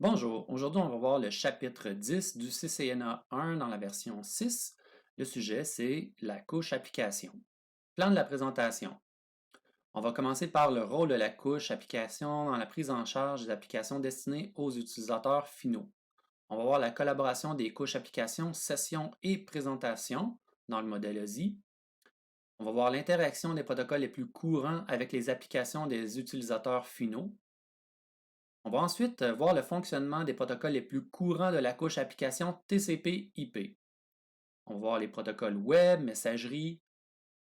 Bonjour, aujourd'hui on va voir le chapitre 10 du CCNA 1 dans la version 6. Le sujet c'est la couche application. Plan de la présentation. On va commencer par le rôle de la couche application dans la prise en charge des applications destinées aux utilisateurs finaux. On va voir la collaboration des couches application, session et présentation dans le modèle OSI. On va voir l'interaction des protocoles les plus courants avec les applications des utilisateurs finaux. On va ensuite voir le fonctionnement des protocoles les plus courants de la couche application TCP/IP. On va voir les protocoles web, messagerie,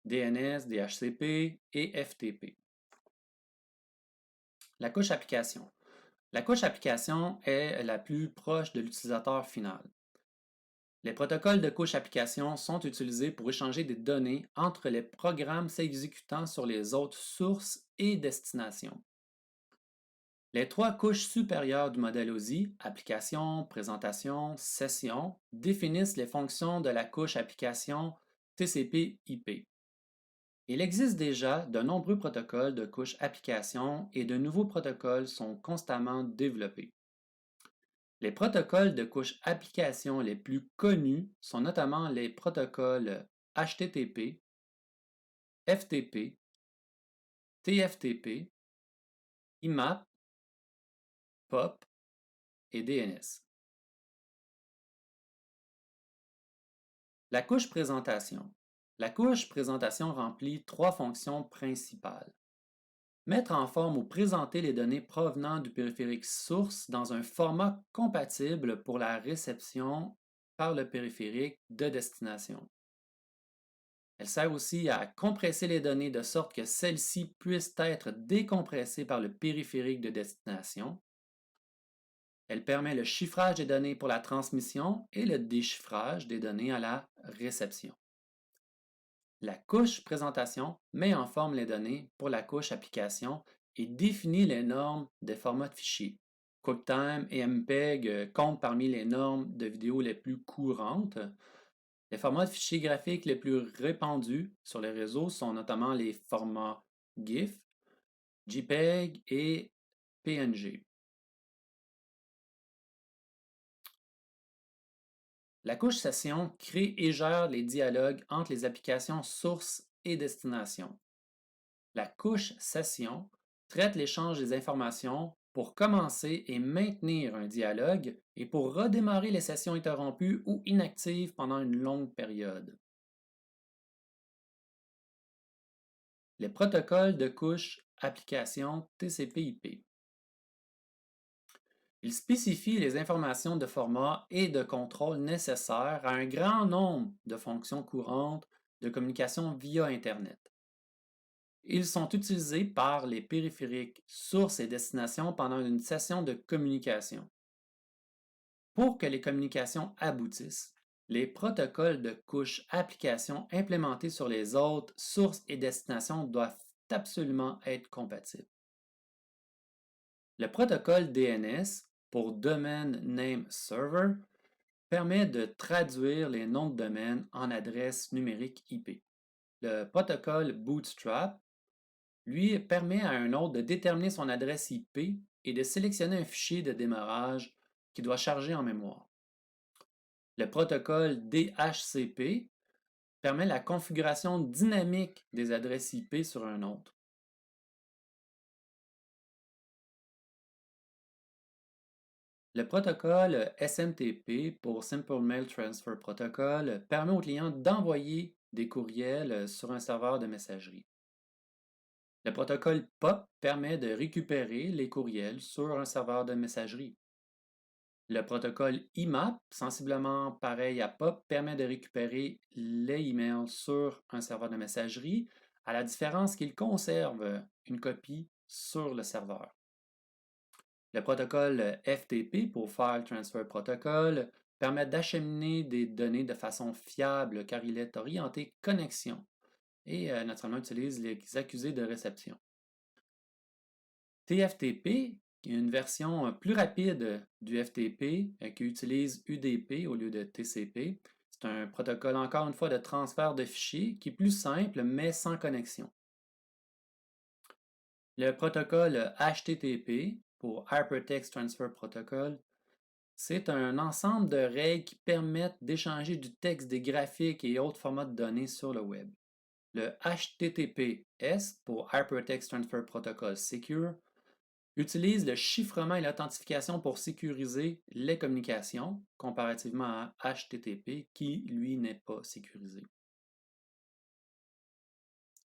DNS, DHCP et FTP. La couche application. La couche application est la plus proche de l'utilisateur final. Les protocoles de couche application sont utilisés pour échanger des données entre les programmes s'exécutant sur les autres sources et destinations. Les trois couches supérieures du modèle OSI, application, présentation, session, définissent les fonctions de la couche application TCP/IP. Il existe déjà de nombreux protocoles de couche application et de nouveaux protocoles sont constamment développés. Les protocoles de couche application les plus connus sont notamment les protocoles HTTP, FTP, TFTP, IMAP, POP et DNS. La couche présentation. La couche présentation remplit trois fonctions principales. Mettre en forme ou présenter les données provenant du périphérique source dans un format compatible pour la réception par le périphérique de destination. Elle sert aussi à compresser les données de sorte que celles-ci puissent être décompressées par le périphérique de destination. Elle permet le chiffrage des données pour la transmission et le déchiffrage des données à la réception. La couche présentation met en forme les données pour la couche application et définit les normes des formats de fichiers. QuickTime et MPEG comptent parmi les normes de vidéo les plus courantes. Les formats de fichiers graphiques les plus répandus sur les réseaux sont notamment les formats GIF, JPEG et PNG. La couche session crée et gère les dialogues entre les applications source et destination. La couche session traite l'échange des informations pour commencer et maintenir un dialogue et pour redémarrer les sessions interrompues ou inactives pendant une longue période. Les protocoles de couche application TCP/IP. Ils spécifient les informations de format et de contrôle nécessaires à un grand nombre de fonctions courantes de communication via Internet. Ils sont utilisés par les périphériques source et destination pendant une session de communication. Pour que les communications aboutissent, les protocoles de couche application implémentés sur les autres sources et destinations doivent absolument être compatibles. Le protocole DNS, pour Domain Name Server, permet de traduire les noms de domaine en adresses numériques IP. Le protocole Bootstrap, lui, permet à un autre de déterminer son adresse IP et de sélectionner un fichier de démarrage qu'il doit charger en mémoire. Le protocole DHCP permet la configuration dynamique des adresses IP sur un autre. Le protocole SMTP pour Simple Mail Transfer Protocol permet au client d'envoyer des courriels sur un serveur de messagerie. Le protocole POP permet de récupérer les courriels sur un serveur de messagerie. Le protocole IMAP, sensiblement pareil à POP, permet de récupérer les emails sur un serveur de messagerie, à la différence qu'il conserve une copie sur le serveur. Le protocole FTP pour File Transfer Protocol permet d'acheminer des données de façon fiable car il est orienté connexion et naturellement utilise les accusés de réception. TFTP, qui est une version plus rapide du FTP qui utilise UDP au lieu de TCP. C'est un protocole encore une fois de transfert de fichiers qui est plus simple mais sans connexion. Le protocole HTTP pour Hypertext Transfer Protocol, c'est un ensemble de règles qui permettent d'échanger du texte, des graphiques et autres formats de données sur le web. Le HTTPS pour Hypertext Transfer Protocol Secure utilise le chiffrement et l'authentification pour sécuriser les communications, comparativement à HTTP qui, lui, n'est pas sécurisé.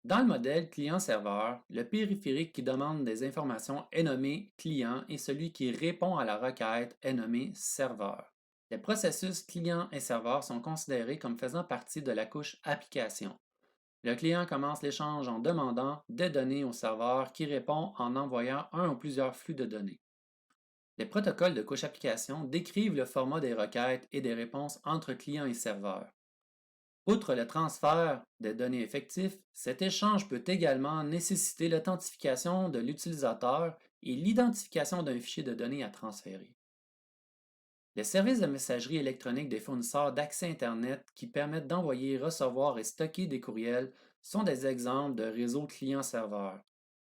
Dans le modèle client-serveur, le périphérique qui demande des informations est nommé client et celui qui répond à la requête est nommé serveur. Les processus client et serveur sont considérés comme faisant partie de la couche application. Le client commence l'échange en demandant des données au serveur qui répond en envoyant un ou plusieurs flux de données. Les protocoles de couche application décrivent le format des requêtes et des réponses entre client et serveur. Outre le transfert des données effectifs, cet échange peut également nécessiter l'authentification de l'utilisateur et l'identification d'un fichier de données à transférer. Les services de messagerie électronique des fournisseurs d'accès Internet qui permettent d'envoyer, recevoir et stocker des courriels sont des exemples de réseaux client-serveur.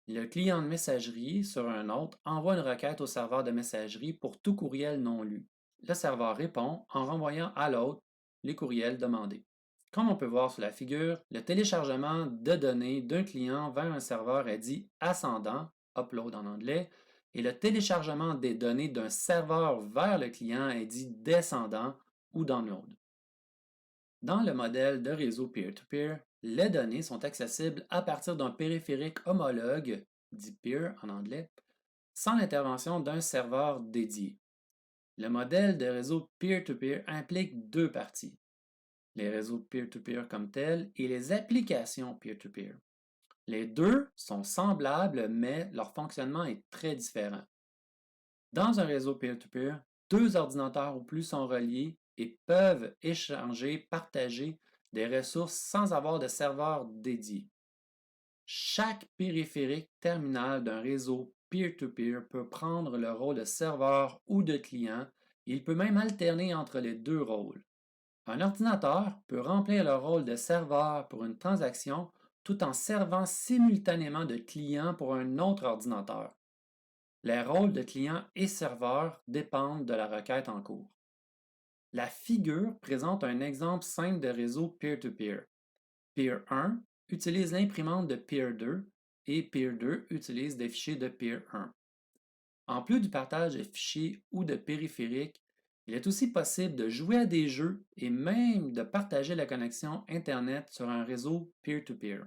Le client de messagerie sur un autre envoie une requête au serveur de messagerie pour tout courriel non lu. Le serveur répond en renvoyant à l'autre les courriels demandés. Comme on peut voir sur la figure, le téléchargement de données d'un client vers un serveur est dit ascendant, upload en anglais, et le téléchargement des données d'un serveur vers le client est dit descendant ou download. Dans le modèle de réseau peer-to-peer, les données sont accessibles à partir d'un périphérique homologue, dit peer en anglais, sans l'intervention d'un serveur dédié. Le modèle de réseau peer-to-peer implique deux parties, les réseaux peer-to-peer comme tels et les applications peer-to-peer. Les deux sont semblables, mais leur fonctionnement est très différent. Dans un réseau peer-to-peer, deux ordinateurs ou plus sont reliés et peuvent échanger, partager des ressources sans avoir de serveur dédié. Chaque périphérique terminal d'un réseau peer-to-peer peut prendre le rôle de serveur ou de client, et il peut même alterner entre les deux rôles. Un ordinateur peut remplir le rôle de serveur pour une transaction tout en servant simultanément de client pour un autre ordinateur. Les rôles de client et serveur dépendent de la requête en cours. La figure présente un exemple simple de réseau peer-to-peer. Peer 1 utilise l'imprimante de Peer 2 et Peer 2 utilise des fichiers de Peer 1. En plus du partage de fichiers ou de périphériques, il est aussi possible de jouer à des jeux et même de partager la connexion Internet sur un réseau peer-to-peer.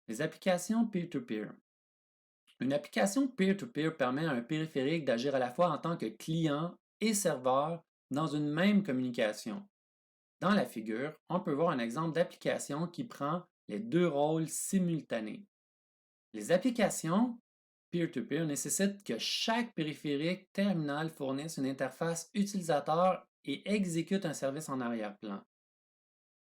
Les applications peer-to-peer. Une application peer-to-peer permet à un périphérique d'agir à la fois en tant que client et serveur dans une même communication. Dans la figure, on peut voir un exemple d'application qui prend les deux rôles simultanés. Les applications peer-to-peer nécessitent que chaque périphérique terminal fournisse une interface utilisateur et exécute un service en arrière-plan.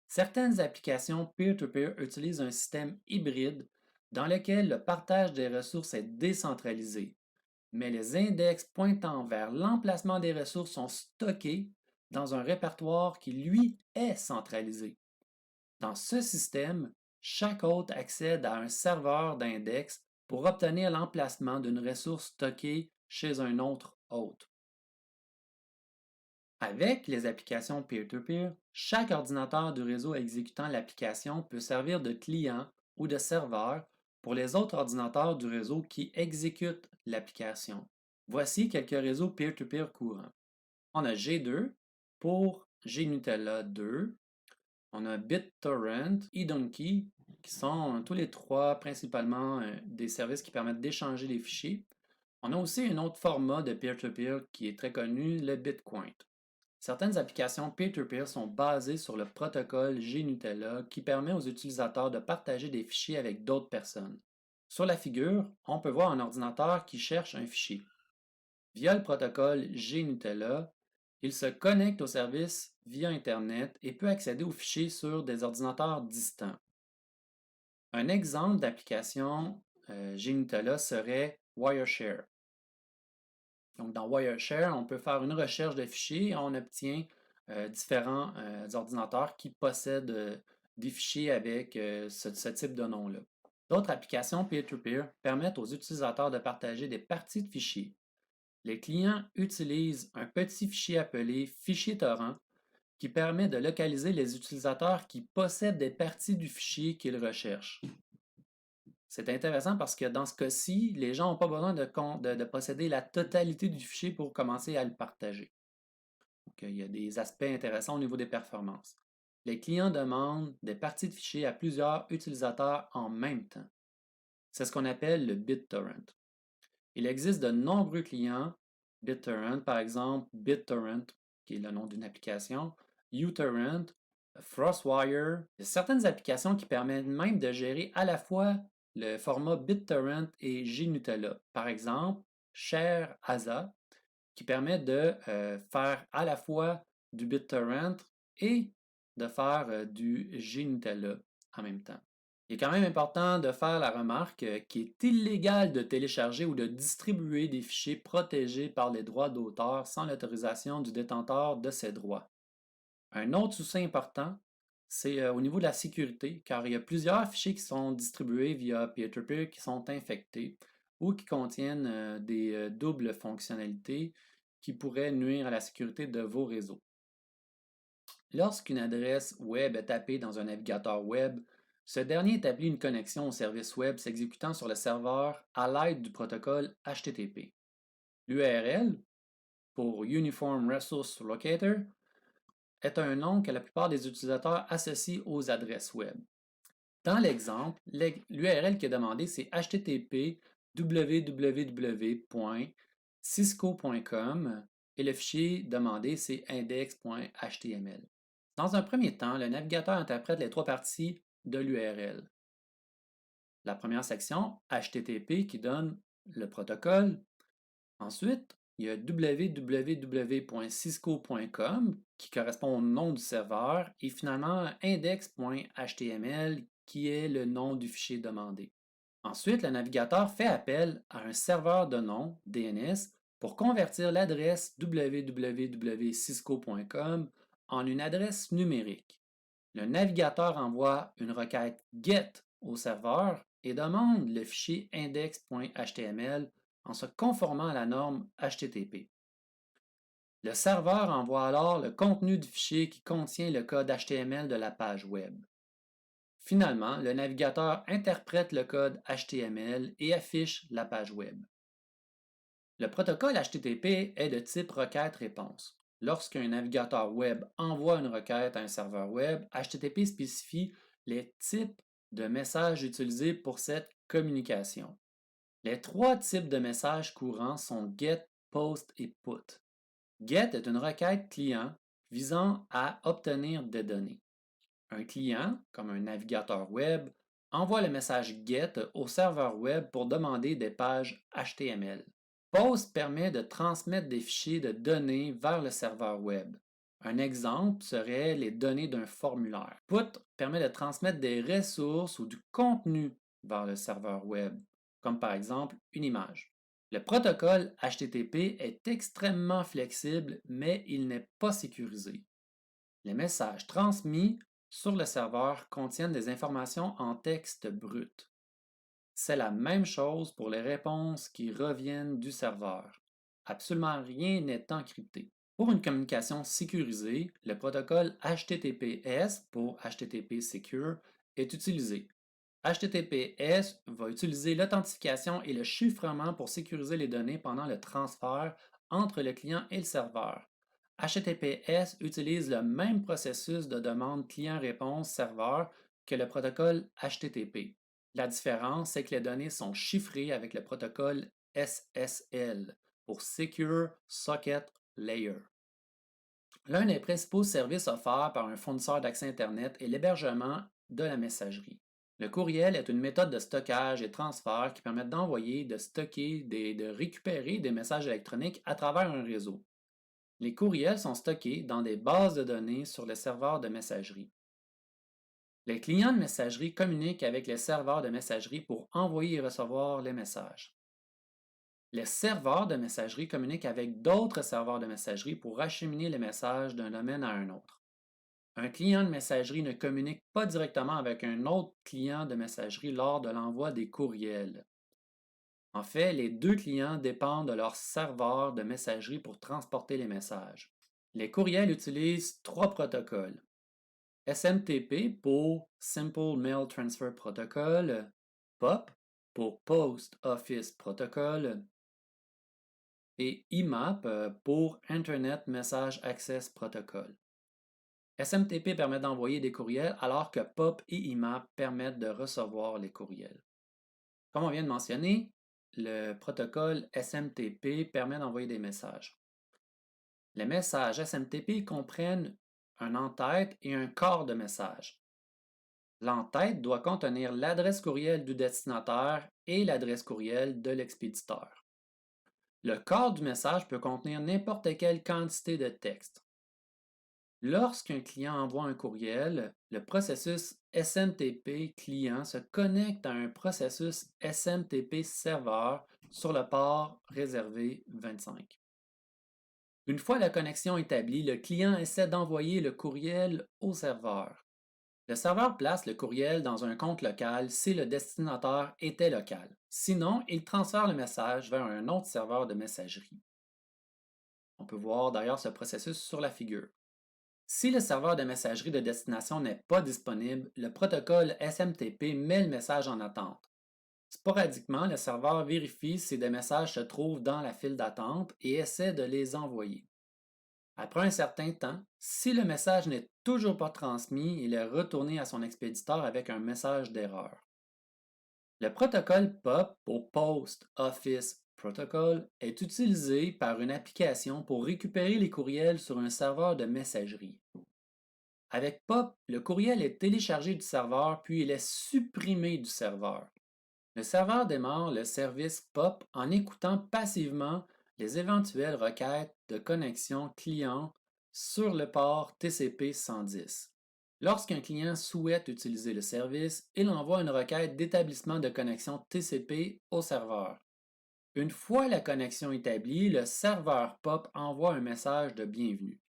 Certaines applications peer-to-peer utilisent un système hybride dans lequel le partage des ressources est décentralisé, mais les index pointant vers l'emplacement des ressources sont stockés dans un répertoire qui, lui, est centralisé. Dans ce système, chaque hôte accède à un serveur d'index pour obtenir l'emplacement d'une ressource stockée chez un autre hôte. Avec les applications peer-to-peer, chaque ordinateur du réseau exécutant l'application peut servir de client ou de serveur pour les autres ordinateurs du réseau qui exécutent l'application. Voici quelques réseaux peer-to-peer courants. On a G2 pour GNutella 2, on a BitTorrent, eDonkey, qui sont tous les trois principalement des services qui permettent d'échanger des fichiers. On a aussi un autre format de peer-to-peer qui est très connu, le Bitcoin. Certaines applications peer-to-peer sont basées sur le protocole GNutella qui permet aux utilisateurs de partager des fichiers avec d'autres personnes. Sur la figure, on peut voir un ordinateur qui cherche un fichier. Via le protocole GNutella, il se connecte au service via Internet et peut accéder aux fichiers sur des ordinateurs distants. Un exemple d'application GNutella serait Wireshark. Donc, dans Wireshark, on peut faire une recherche de fichiers et on obtient différents ordinateurs qui possèdent des fichiers avec ce type de nom-là. D'autres applications peer-to-peer permettent aux utilisateurs de partager des parties de fichiers. Les clients utilisent un petit fichier appelé fichier torrent qui permet de localiser les utilisateurs qui possèdent des parties du fichier qu'ils recherchent. C'est intéressant parce que dans ce cas-ci, les gens n'ont pas besoin de posséder la totalité du fichier pour commencer à le partager. Donc, il y a des aspects intéressants au niveau des performances. Les clients demandent des parties de fichiers à plusieurs utilisateurs en même temps. C'est ce qu'on appelle le BitTorrent. Il existe de nombreux clients BitTorrent, par exemple BitTorrent, qui est le nom d'une application, uTorrent, FrostWire. Il y a certaines applications qui permettent même de gérer à la fois le format BitTorrent et JNutella. Par exemple, ShareAza, qui permet de faire à la fois du BitTorrent et de faire du JNutella en même temps. Il est quand même important de faire la remarque qu'il est illégal de télécharger ou de distribuer des fichiers protégés par les droits d'auteur sans l'autorisation du détenteur de ces droits. Un autre souci important, c'est au niveau de la sécurité, car il y a plusieurs fichiers qui sont distribués via peer-to-peer qui sont infectés ou qui contiennent des doubles fonctionnalités qui pourraient nuire à la sécurité de vos réseaux. Lorsqu'une adresse web est tapée dans un navigateur web, ce dernier établit une connexion au service web s'exécutant sur le serveur à l'aide du protocole HTTP. L'URL, pour Uniform Resource Locator, est un nom que la plupart des utilisateurs associent aux adresses web. Dans l'exemple, l'URL qui est demandé, c'est http www.cisco.com et le fichier demandé, c'est index.html. Dans un premier temps, le navigateur interprète les trois parties de l'URL. La première section, HTTP, qui donne le protocole. Ensuite, il y a www.cisco.com qui correspond au nom du serveur et finalement index.html qui est le nom du fichier demandé. Ensuite, le navigateur fait appel à un serveur de nom, DNS, pour convertir l'adresse www.cisco.com en une adresse numérique. Le navigateur envoie une requête GET au serveur et demande le fichier index.html en se conformant à la norme HTTP. Le serveur envoie alors le contenu du fichier qui contient le code HTML de la page web. Finalement, le navigateur interprète le code HTML et affiche la page web. Le protocole HTTP est de type requête-réponse. Lorsqu'un navigateur web envoie une requête à un serveur web, HTTP spécifie les types de messages utilisés pour cette communication. Les trois types de messages courants sont GET, POST et PUT. GET est une requête client visant à obtenir des données. Un client, comme un navigateur web, envoie le message GET au serveur web pour demander des pages HTML. POST permet de transmettre des fichiers de données vers le serveur web. Un exemple serait les données d'un formulaire. PUT permet de transmettre des ressources ou du contenu vers le serveur web, comme par exemple une image. Le protocole HTTP est extrêmement flexible, mais il n'est pas sécurisé. Les messages transmis sur le serveur contiennent des informations en texte brut. C'est la même chose pour les réponses qui reviennent du serveur. Absolument rien n'est encrypté. Pour une communication sécurisée, le protocole HTTPS pour HTTP Secure est utilisé. HTTPS va utiliser l'authentification et le chiffrement pour sécuriser les données pendant le transfert entre le client et le serveur. HTTPS utilise le même processus de demande client-réponse-serveur que le protocole HTTP. La différence, c'est que les données sont chiffrées avec le protocole SSL pour Secure Socket Layer. L'un des principaux services offerts par un fournisseur d'accès Internet est l'hébergement de la messagerie. Le courriel est une méthode de stockage et transfert qui permet d'envoyer, de stocker et de récupérer des messages électroniques à travers un réseau. Les courriels sont stockés dans des bases de données sur les serveurs de messagerie. Les clients de messagerie communiquent avec les serveurs de messagerie pour envoyer et recevoir les messages. Les serveurs de messagerie communiquent avec d'autres serveurs de messagerie pour acheminer les messages d'un domaine à un autre. Un client de messagerie ne communique pas directement avec un autre client de messagerie lors de l'envoi des courriels. En fait, les deux clients dépendent de leur serveur de messagerie pour transporter les messages. Les courriels utilisent trois protocoles. SMTP pour Simple Mail Transfer Protocol, POP pour Post Office Protocol et IMAP pour Internet Message Access Protocol. SMTP permet d'envoyer des courriels alors que POP et IMAP permettent de recevoir les courriels. Comme on vient de mentionner, le protocole SMTP permet d'envoyer des messages. Les messages SMTP comprennent un en-tête et un corps de message. L'en-tête doit contenir l'adresse courriel du destinataire et l'adresse courriel de l'expéditeur. Le corps du message peut contenir n'importe quelle quantité de texte. Lorsqu'un client envoie un courriel, le processus SMTP client se connecte à un processus SMTP serveur sur le port réservé 25. Une fois la connexion établie, le client essaie d'envoyer le courriel au serveur. Le serveur place le courriel dans un compte local si le destinataire était local. Sinon, il transfère le message vers un autre serveur de messagerie. On peut voir d'ailleurs ce processus sur la figure. Si le serveur de messagerie de destination n'est pas disponible, le protocole SMTP met le message en attente. Sporadiquement, le serveur vérifie si des messages se trouvent dans la file d'attente et essaie de les envoyer. Après un certain temps, si le message n'est toujours pas transmis, il est retourné à son expéditeur avec un message d'erreur. Le protocole POP ou Post Office Protocol est utilisé par une application pour récupérer les courriels sur un serveur de messagerie. Avec POP, le courriel est téléchargé du serveur puis il est supprimé du serveur. Le serveur démarre le service POP en écoutant passivement les éventuelles requêtes de connexion client sur le port TCP 110. Lorsqu'un client souhaite utiliser le service, il envoie une requête d'établissement de connexion TCP au serveur. Une fois la connexion établie, le serveur POP envoie un message de bienvenue.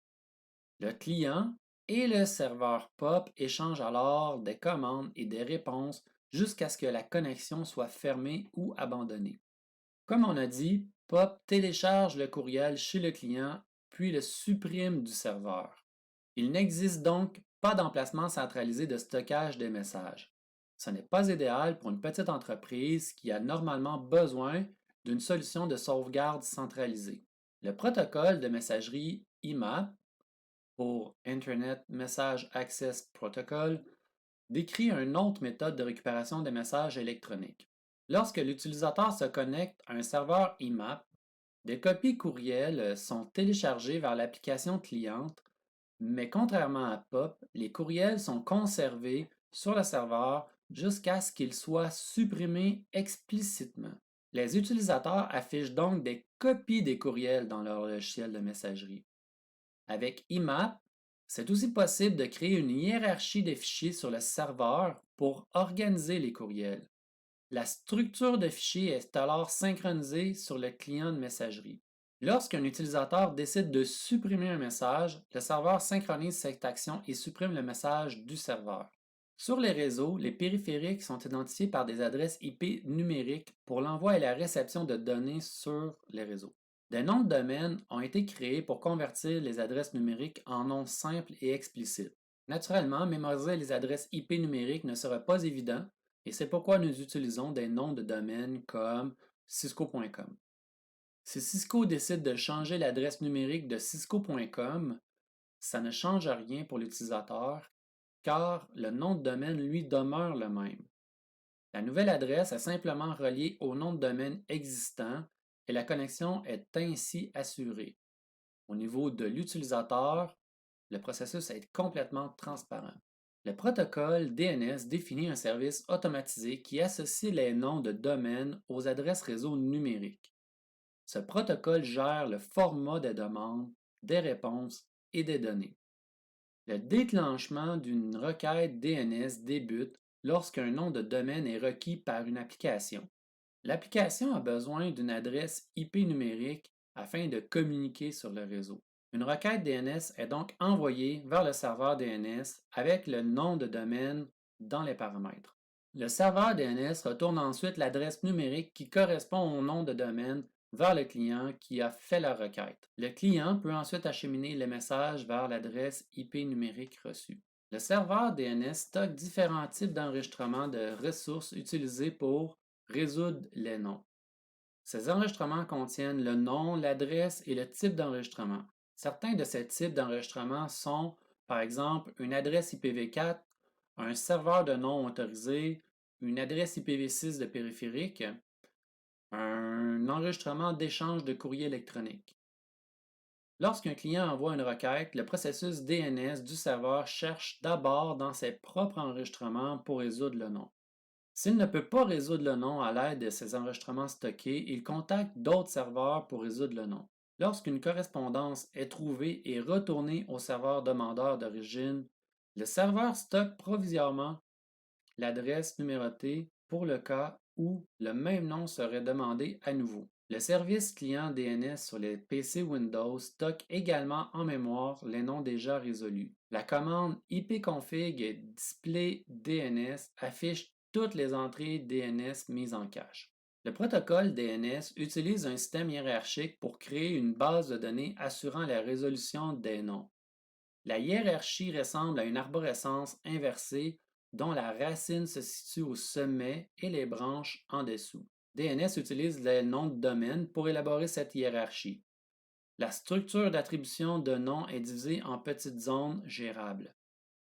Le client et le serveur POP échangent alors des commandes et des réponses jusqu'à ce que la connexion soit fermée ou abandonnée. Comme on a dit, POP télécharge le courriel chez le client puis le supprime du serveur. Il n'existe donc pas d'emplacement centralisé de stockage des messages. Ce n'est pas idéal pour une petite entreprise qui a normalement besoin d'une solution de sauvegarde centralisée. Le protocole de messagerie IMAP pour Internet Message Access Protocol décrit une autre méthode de récupération des messages électroniques. Lorsque l'utilisateur se connecte à un serveur IMAP, des copies courriels sont téléchargées vers l'application cliente, mais contrairement à POP, les courriels sont conservés sur le serveur jusqu'à ce qu'ils soient supprimés explicitement. Les utilisateurs affichent donc des copies des courriels dans leur logiciel de messagerie. Avec IMAP, c'est aussi possible de créer une hiérarchie des fichiers sur le serveur pour organiser les courriels. La structure de fichiers est alors synchronisée sur le client de messagerie. Lorsqu'un utilisateur décide de supprimer un message, le serveur synchronise cette action et supprime le message du serveur. Sur les réseaux, les périphériques sont identifiés par des adresses IP numériques pour l'envoi et la réception de données sur les réseaux. Des noms de domaine ont été créés pour convertir les adresses numériques en noms simples et explicites. Naturellement, mémoriser les adresses IP numériques ne sera pas évident et c'est pourquoi nous utilisons des noms de domaine comme cisco.com. Si Cisco décide de changer l'adresse numérique de cisco.com, ça ne change rien pour l'utilisateur car le nom de domaine, lui, demeure le même. La nouvelle adresse est simplement reliée au nom de domaine existant et la connexion est ainsi assurée. Au niveau de l'utilisateur, le processus est complètement transparent. Le protocole DNS définit un service automatisé qui associe les noms de domaine aux adresses réseau numériques. Ce protocole gère le format des demandes, des réponses et des données. Le déclenchement d'une requête DNS débute lorsqu'un nom de domaine est requis par une application. L'application a besoin d'une adresse IP numérique afin de communiquer sur le réseau. Une requête DNS est donc envoyée vers le serveur DNS avec le nom de domaine dans les paramètres. Le serveur DNS retourne ensuite l'adresse numérique qui correspond au nom de domaine vers le client qui a fait la requête. Le client peut ensuite acheminer le message vers l'adresse IP numérique reçue. Le serveur DNS stocke différents types d'enregistrements de ressources utilisées pour résoudre les noms. Ces enregistrements contiennent le nom, l'adresse et le type d'enregistrement. Certains de ces types d'enregistrements sont, par exemple, une adresse IPv4, un serveur de nom autorisé, une adresse IPv6 de périphérique, un enregistrement d'échange de courrier électronique. Lorsqu'un client envoie une requête, le processus DNS du serveur cherche d'abord dans ses propres enregistrements pour résoudre le nom. S'il ne peut pas résoudre le nom à l'aide de ces enregistrements stockés, il contacte d'autres serveurs pour résoudre le nom. Lorsqu'une correspondance est trouvée et retournée au serveur demandeur d'origine, le serveur stocke provisoirement l'adresse numérotée pour le cas où le même nom serait demandé à nouveau. Le service client DNS sur les PC Windows stocke également en mémoire les noms déjà résolus. La commande ipconfig display DNS affiche toutes les entrées DNS mises en cache. Le protocole DNS utilise un système hiérarchique pour créer une base de données assurant la résolution des noms. La hiérarchie ressemble à une arborescence inversée dont la racine se situe au sommet et les branches en dessous. DNS utilise les noms de domaine pour élaborer cette hiérarchie. La structure d'attribution de noms est divisée en petites zones gérables.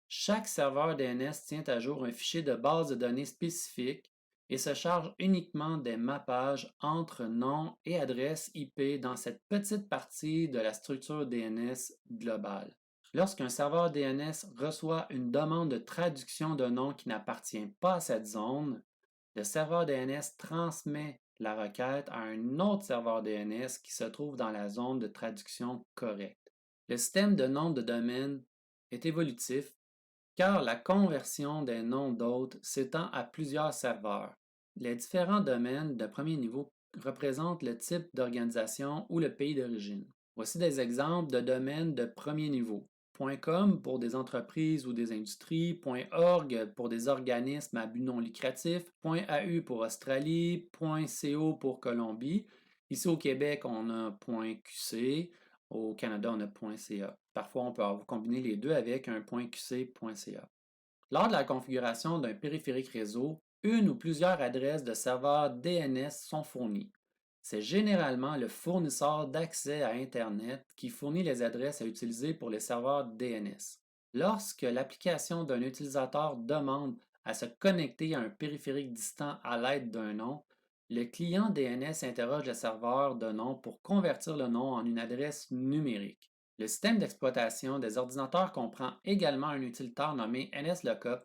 Chaque serveur DNS tient à jour un fichier de base de données spécifique et se charge uniquement des mappages entre noms et adresses IP dans cette petite partie de la structure DNS globale. Lorsqu'un serveur DNS reçoit une demande de traduction de nom qui n'appartient pas à cette zone, le serveur DNS transmet la requête à un autre serveur DNS qui se trouve dans la zone de traduction correcte. Le système de nom de domaine est évolutif car la conversion des noms d'hôtes s'étend à plusieurs serveurs. Les différents domaines de premier niveau représentent le type d'organisation ou le pays d'origine. Voici des exemples de domaines de premier niveau. .com pour des entreprises ou des industries, .org pour des organismes à but non lucratif, .au pour Australie, .co pour Colombie. Ici au Québec, on a .qc, au Canada, on a .ca. Parfois, on peut combiner les deux avec un .qc.ca. Lors de la configuration d'un périphérique réseau, une ou plusieurs adresses de serveurs DNS sont fournies. C'est généralement le fournisseur d'accès à Internet qui fournit les adresses à utiliser pour les serveurs DNS. Lorsque l'application d'un utilisateur demande à se connecter à un périphérique distant à l'aide d'un nom, le client DNS interroge le serveur de nom pour convertir le nom en une adresse numérique. Le système d'exploitation des ordinateurs comprend également un utilitaire nommé NSLookup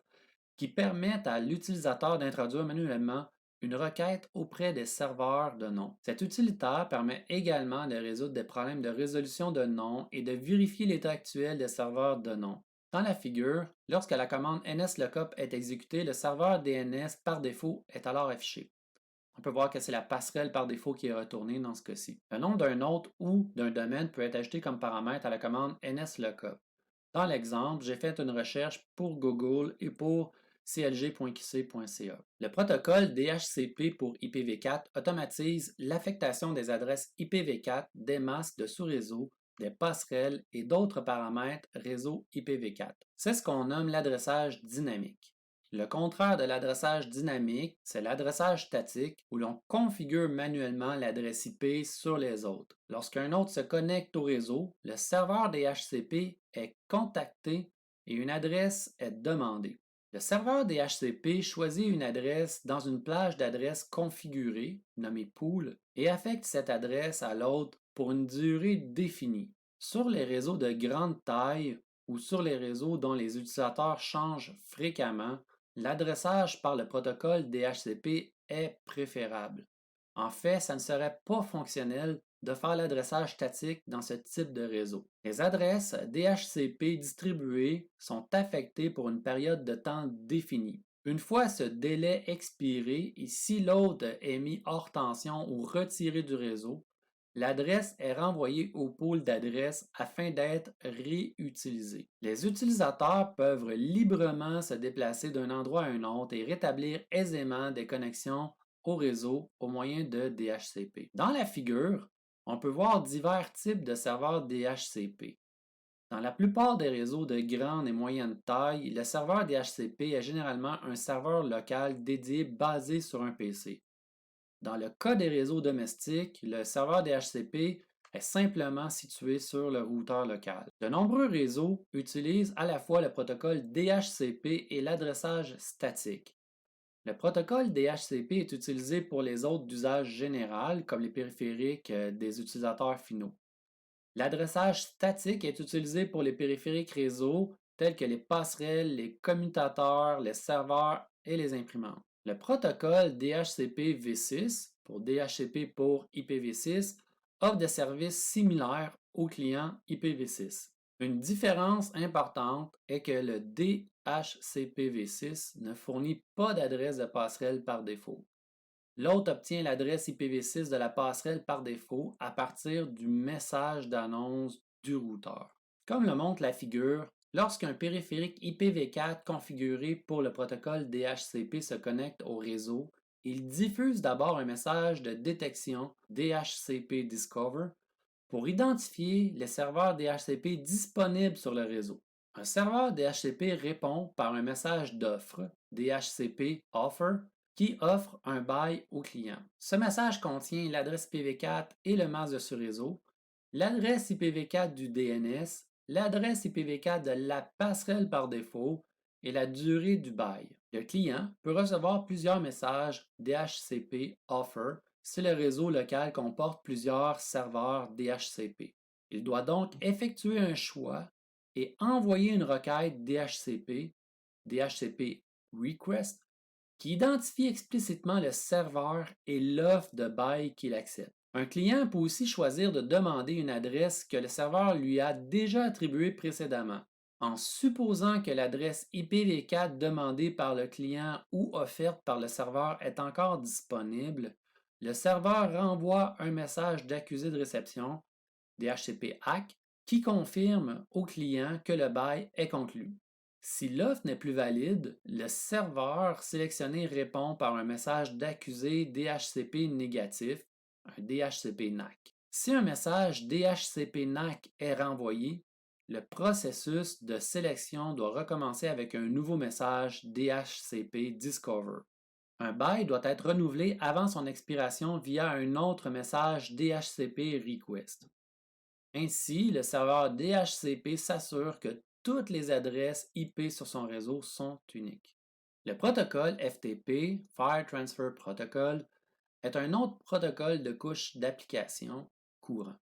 qui permet à l'utilisateur d'introduire manuellement une requête auprès des serveurs de nom. Cet utilitaire permet également de résoudre des problèmes de résolution de nom et de vérifier l'état actuel des serveurs de nom. Dans la figure, lorsque la commande NSLookup est exécutée, le serveur DNS par défaut est alors affiché. On peut voir que c'est la passerelle par défaut qui est retournée dans ce cas-ci. Le nom d'un hôte ou d'un domaine peut être ajouté comme paramètre à la commande NSLookup. Dans l'exemple, j'ai fait une recherche pour Google et pour clg.qc.ca. Le protocole DHCP pour IPv4 automatise l'affectation des adresses IPv4 des masques de sous-réseau, des passerelles et d'autres paramètres réseau IPv4. C'est ce qu'on nomme l'adressage dynamique. Le contraire de l'adressage dynamique, c'est l'adressage statique où l'on configure manuellement l'adresse IP sur les autres. Lorsqu'un autre se connecte au réseau, le serveur DHCP est contacté et une adresse est demandée. Le serveur DHCP choisit une adresse dans une plage d'adresses configurée, nommée pool, et affecte cette adresse à l'autre pour une durée définie. Sur les réseaux de grande taille ou sur les réseaux dont les utilisateurs changent fréquemment, l'adressage par le protocole DHCP est préférable. En fait, ça ne serait pas fonctionnel de faire l'adressage statique dans ce type de réseau. Les adresses DHCP distribuées sont affectées pour une période de temps définie. Une fois ce délai expiré et si l'hôte est mis hors tension ou retiré du réseau, l'adresse est renvoyée au pool d'adresses afin d'être réutilisée. Les utilisateurs peuvent librement se déplacer d'un endroit à un autre et rétablir aisément des connexions au réseau au moyen de DHCP. Dans la figure, on peut voir divers types de serveurs DHCP. Dans la plupart des réseaux de grande et moyenne taille, le serveur DHCP est généralement un serveur local dédié basé sur un PC. Dans le cas des réseaux domestiques, le serveur DHCP est simplement situé sur le routeur local. De nombreux réseaux utilisent à la fois le protocole DHCP et l'adressage statique. Le protocole DHCP est utilisé pour les autres d'usage général, comme les périphériques des utilisateurs finaux. L'adressage statique est utilisé pour les périphériques réseau tels que les passerelles, les commutateurs, les serveurs et les imprimantes. Le protocole DHCP v6 pour DHCP pour IPv6 offre des services similaires aux clients IPv6. Une différence importante est que le DHCP-V6 ne fournit pas d'adresse de passerelle par défaut. L'autre obtient l'adresse IPv6 de la passerelle par défaut à partir du message d'annonce du routeur. Comme le montre la figure, lorsqu'un périphérique IPv4 configuré pour le protocole DHCP se connecte au réseau, il diffuse d'abord un message de détection DHCP Discover pour identifier les serveurs DHCP disponibles sur le réseau. Un serveur DHCP répond par un message d'offre DHCP Offer qui offre un bail au client. Ce message contient l'adresse IPv4 et le masque de ce réseau, l'adresse IPv4 du DNS, l'adresse IPv4 de la passerelle par défaut et la durée du bail. Le client peut recevoir plusieurs messages DHCP Offer si le réseau local comporte plusieurs serveurs DHCP. Il doit donc effectuer un choix et envoyer une requête DHCP Request, qui identifie explicitement le serveur et l'offre de bail qu'il accepte. Un client peut aussi choisir de demander une adresse que le serveur lui a déjà attribuée précédemment. En supposant que l'adresse IPv4 demandée par le client ou offerte par le serveur est encore disponible, le serveur renvoie un message d'accusé de réception, DHCP ACK, qui confirme au client que le bail est conclu. Si l'offre n'est plus valide, le serveur sélectionné répond par un message d'accusé DHCP négatif, un DHCP NAC. Si un message DHCP NAC est renvoyé, le processus de sélection doit recommencer avec un nouveau message DHCP Discover. Un bail doit être renouvelé avant son expiration via un autre message DHCP Request. Ainsi, le serveur DHCP s'assure que toutes les adresses IP sur son réseau sont uniques. Le protocole FTP, File Transfer Protocol, est un autre protocole de couche d'application courant.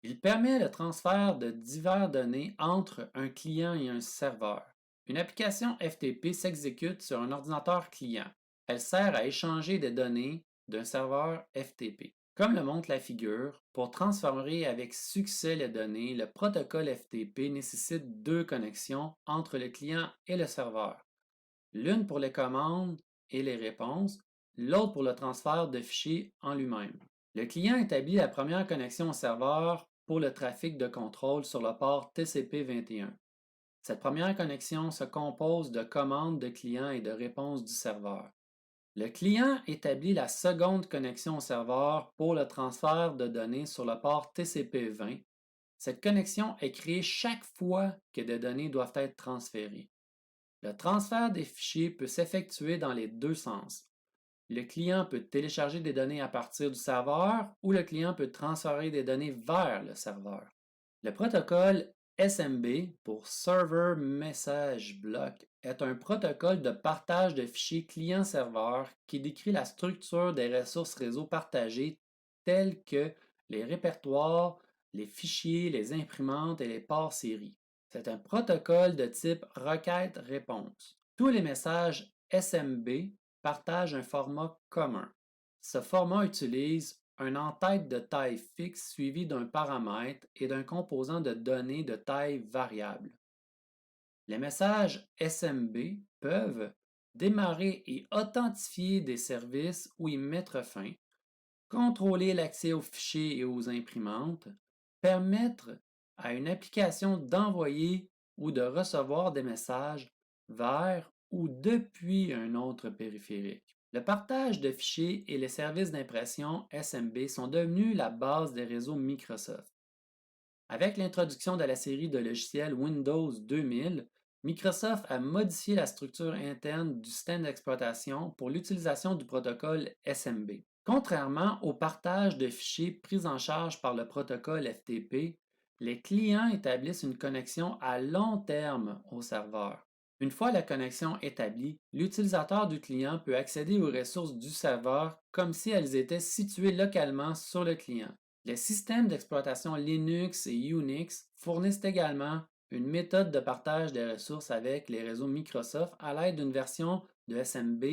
Il permet le transfert de diverses données entre un client et un serveur. Une application FTP s'exécute sur un ordinateur client. Elle sert à échanger des données d'un serveur FTP. Comme le montre la figure, pour transférer avec succès les données, le protocole FTP nécessite deux connexions entre le client et le serveur. L'une pour les commandes et les réponses, l'autre pour le transfert de fichiers en lui-même. Le client établit la première connexion au serveur pour le trafic de contrôle sur le port TCP/21. Cette première connexion se compose de commandes de client et de réponses du serveur. Le client établit la seconde connexion au serveur pour le transfert de données sur le port TCP/20. Cette connexion est créée chaque fois que des données doivent être transférées. Le transfert des fichiers peut s'effectuer dans les deux sens. Le client peut télécharger des données à partir du serveur ou le client peut transférer des données vers le serveur. Le protocole SMB pour Server Message Block est un protocole de partage de fichiers client-serveur qui décrit la structure des ressources réseau partagées telles que les répertoires, les fichiers, les imprimantes et les ports séries. C'est un protocole de type requête-réponse. Tous les messages SMB partagent un format commun. Ce format utilise un en-tête de taille fixe suivi d'un paramètre et d'un composant de données de taille variable. Les messages SMB peuvent démarrer et authentifier des services ou y mettre fin, contrôler l'accès aux fichiers et aux imprimantes, permettre à une application d'envoyer ou de recevoir des messages vers ou depuis un autre périphérique. Le partage de fichiers et les services d'impression SMB sont devenus la base des réseaux Microsoft. Avec l'introduction de la série de logiciels Windows 2000, Microsoft a modifié la structure interne du système d'exploitation pour l'utilisation du protocole SMB. Contrairement au partage de fichiers pris en charge par le protocole FTP, les clients établissent une connexion à long terme au serveur. Une fois la connexion établie, l'utilisateur du client peut accéder aux ressources du serveur comme si elles étaient situées localement sur le client. Les systèmes d'exploitation Linux et Unix fournissent également une méthode de partage des ressources avec les réseaux Microsoft à l'aide d'une version de SMB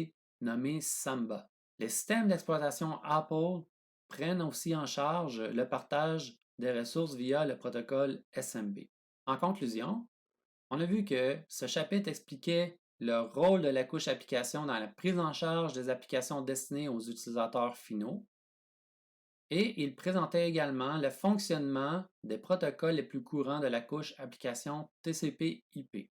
nommée Samba. Les systèmes d'exploitation Apple prennent aussi en charge le partage des ressources via le protocole SMB. En conclusion, on a vu que ce chapitre expliquait le rôle de la couche application dans la prise en charge des applications destinées aux utilisateurs finaux et il présentait également le fonctionnement des protocoles les plus courants de la couche application TCP/IP.